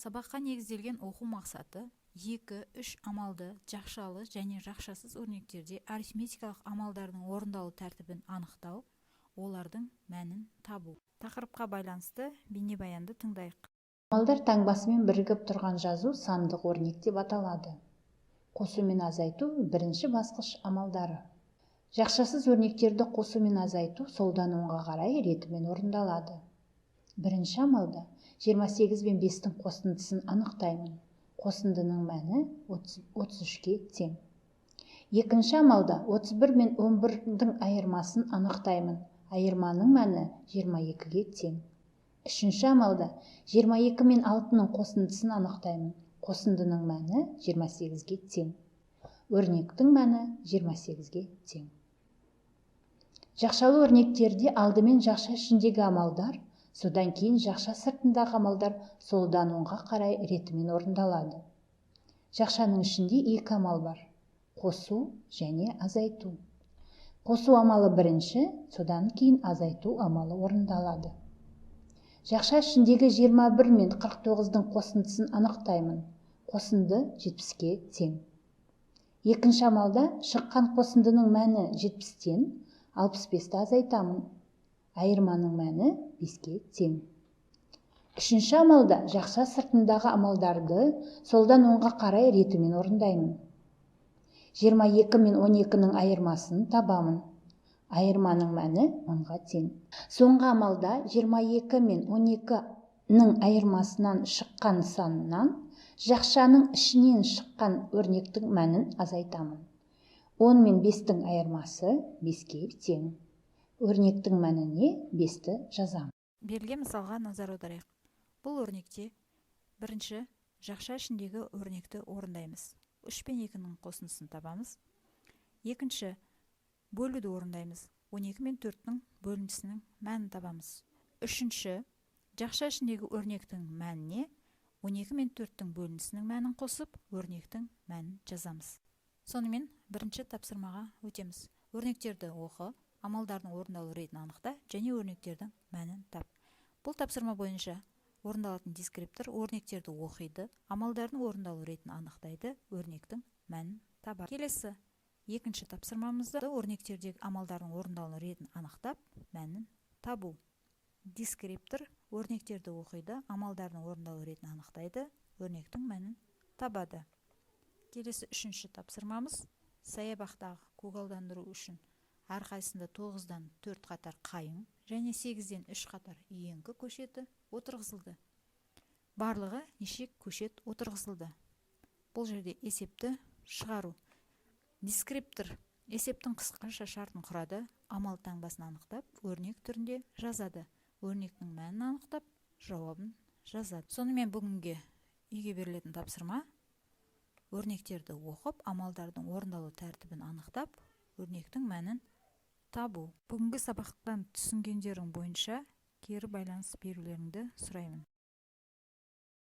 Сабаққа негізделген оқу мақсаты 2-3 амалды жақшалы және жақшасыз өрнектерде арифметикалық амалдардың орындалу тәртібін анықтау, олардың мәнін табу. Тақырыпқа байланысты бейнебаянды тыңдайық. Амалдар таңбасымен бірігіп тұрған жазу сандық өрнек деп аталады. Қосу мен азайту бірінші басқыш амалдары. Жақшасыз өрнектерді қосу мен азайту солдан оңға қарай ретімен орындалады. Бірінші амалда 28 пен 5-тің қосындысын анықтаймын. Қосындының мәні 33-ке тең. Екінші амалда 31 мен 11-дің айырмасын анықтаймын. Айырманың мәні 22-ге тең. Үшінші амалда 22 мен 6-ның қосындысын анықтаймын. Қосындының мәні 28-ге тең. Өрнектің мәні 28-ге тең. Жақшалы өрнектерде алдымен жақша ішіндегі амалдар, содан кейін жақша сыртындағы амалдар солдан оңға қарай ретімен орындалады. Жақшаның ішінде екі амал бар: қосу және азайту. Қосу амалы бірінші, содан кейін азайту амалы орындалады. Жақша ішіндегі 21 мен 49-дың қосындысын анықтаймын. Қосынды 70-ке тең. Екінші амалда шыққан қосындының мәні 70-тен 65-ті азайтамын. Айырманың мәні 5-ке тең. Үшінші амалда жақша сыртындағы амалдарды солдан оңға қарай ретімен орындаймын. 22 мен 12-ның айырмасын табамын. Айырманың мәні 10-ға тең. Соңғы амалда 22 мен 12-ның айырмасынан шыққан санынан жақшаның ішінен шыққан өрнектің мәнін азайтамын. 10 мен 5-тің айырмасы 5-ке тең. Өрнектің мәніне 5-ті жазамын. Берілген мысалға назар аударайық. Бұл өрнекте бірінші жақша ішіндегі өрнекті орындаймыз. 3 пен 2-ның қосындысын табамыз. Екінші бөлуді орындаймыз. 12 мен 4-ның бөлінісінің мәнін табамыз. Үшінші жақша ішіндегі өрнектің мәніне 12 мен 4-дің бөлінісінің мәнін қосып, өрнектің мәнін жазамыз. Сонымен бірінші тапсырмаға өтеміз. Өрнектерді оқы, амалдардың орындалу ретін анықта және өрнектердің мәнін тап. Бұл тапсырма бойынша орындалатын дескриптор өрнектерді оқиды, амалдардың орындалу ретін анықтайды, өрнектің мәнін табады. Келесі екінші тапсырмамызда өрнектердегі амалдардың орындалу ретін анықтап, мәнін табу. Дескриптор өрнектерді оқиды, амалдардың орындалу ретін анықтайды, өрнектің мәнін табады. Келесі үшінші тапсырмамыз саябақтағы көгалдандыру үшін әрқайсында 9-дан 4 қатар қайың және 8-ден 3 қатар үйеңкі көшеті отырғызылды. Барлығы неше көшет отырғызылды? Бұл жерде есепті шығару. Дескриптор есептің қысқаша шартын құрады, амал таңбасын анықтап, өрнек түрінде жазады. Өрнектің мәнін анықтап, жауабын жазады. Сонымен бүгінге үйге берілетін тапсырма: өрнектерді оқып, амалдардың орындалу тәртібін анықтап, өрнектің мәнін табу. Бүгінгі сабақтан түсінгендерің бойынша кері байланыс берулеріңді сұраймын.